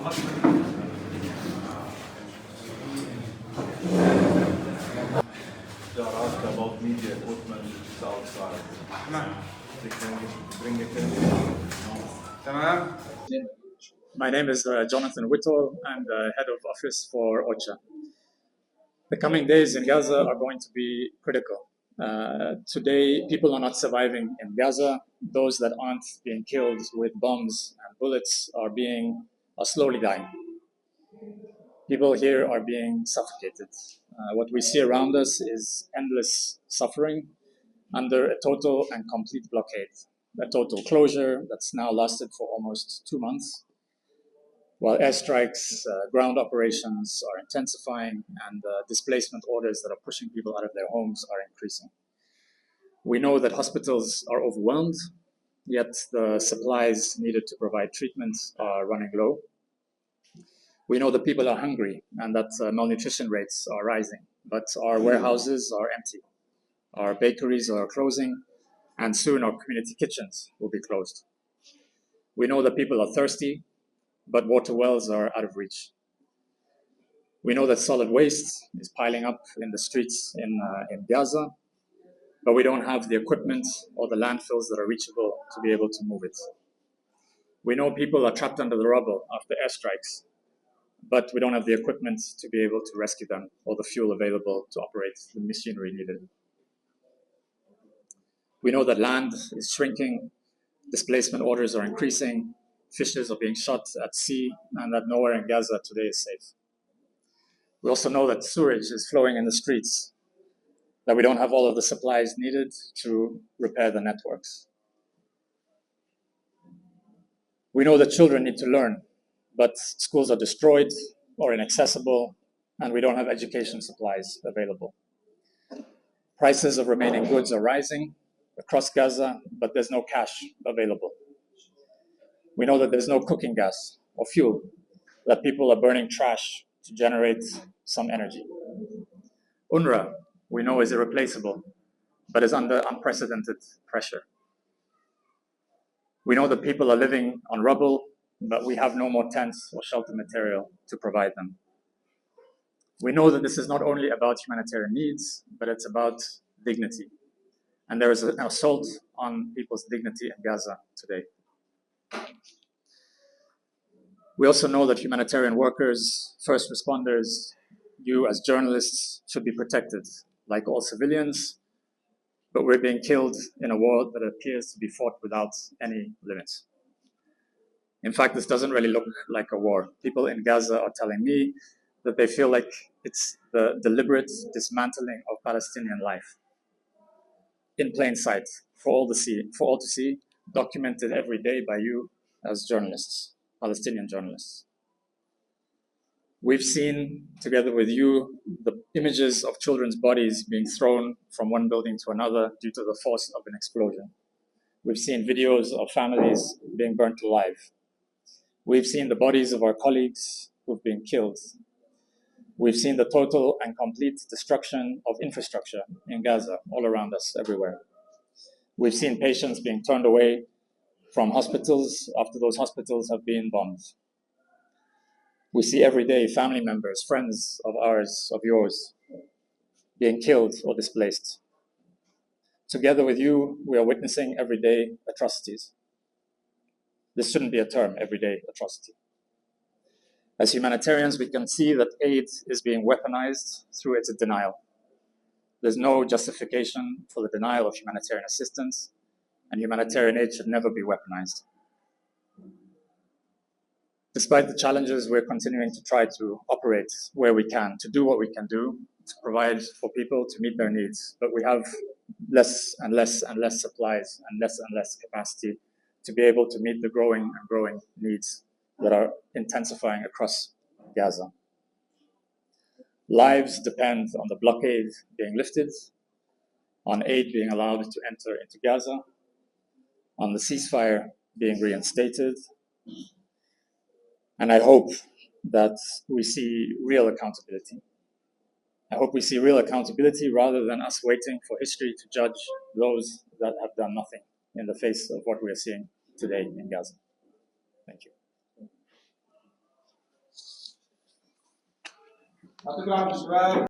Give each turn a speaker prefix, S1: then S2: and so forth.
S1: They are asking about media equipment outside. They can bring it in.
S2: My name is Jonnathan Whittall. I'm the head of office for OCHA. The coming days in Gaza are going to be critical. Today, people are not surviving in Gaza. Those that aren't being killed with bombs and bullets are slowly dying. People here are being suffocated. What we see around us is endless suffering under a total and complete blockade, a total closure that's now lasted for almost 2 months, while airstrikes, ground operations are intensifying, and displacement orders that are pushing people out of their homes are increasing. We know that hospitals are overwhelmed, yet the supplies needed to provide treatment are running low. We know that people are hungry and that malnutrition rates are rising, but our warehouses are empty. Our bakeries are closing, and soon our community kitchens will be closed. We know that people are thirsty, but water wells are out of reach. We know that solid waste is piling up in the streets in Gaza, but we don't have the equipment or the landfills that are reachable to be able to move it. We know people are trapped under the rubble after airstrikes, but we don't have the equipment to be able to rescue them or the fuel available to operate the machinery needed. We know that land is shrinking, displacement orders are increasing, fishes are being shot at sea, and that nowhere in Gaza today is safe. We also know that sewage is flowing in the streets, that we don't have all of the supplies needed to repair the networks. We know that children need to learn, but schools are destroyed or inaccessible, and we don't have education supplies available. Prices of remaining goods are rising across Gaza, but there's no cash available. We know that there's no cooking gas or fuel, that people are burning trash to generate some energy. UNRWA, we know, is irreplaceable, but is under unprecedented pressure. We know that people are living on rubble, but we have no more tents or shelter material to provide them. We know that this is not only about humanitarian needs, but it's about dignity. And there is an assault on people's dignity in Gaza today. We also know that humanitarian workers, first responders, you as journalists should be protected like all civilians, but we're being killed in a war that appears to be fought without any limits. In fact, this doesn't really look like a war. People in Gaza are telling me that they feel like it's the deliberate dismantling of Palestinian life in plain sight for all to see, documented every day by you as journalists, Palestinian journalists. We've seen, together with you, the images of children's bodies being thrown from one building to another due to the force of an explosion. We've seen videos of families being burnt alive. We've seen the bodies of our colleagues who've been killed. We've seen the total and complete destruction of infrastructure in Gaza, all around us, everywhere. We've seen patients being turned away from hospitals after those hospitals have been bombed. We see every day family members, friends of ours, of yours, being killed or displaced. Together with you, we are witnessing everyday atrocities. This shouldn't be a term, everyday atrocity. As humanitarians, we can see that aid is being weaponized through its denial. There's no justification for the denial of humanitarian assistance, and humanitarian aid should never be weaponized. Despite the challenges, we're continuing to try to operate where we can, to do what we can do, to provide for people to meet their needs. But we have less and less and less supplies and less capacity to be able to meet the growing and growing needs that are intensifying across Gaza. Lives depend on the blockade being lifted, on aid being allowed to enter into Gaza, on the ceasefire being reinstated. And I hope that we see real accountability. I hope we see real accountability rather than us waiting for history to judge those that have done nothing in the face of what we are seeing today in Gaza. Thank you.
S3: يعطيكم العافيه شباب.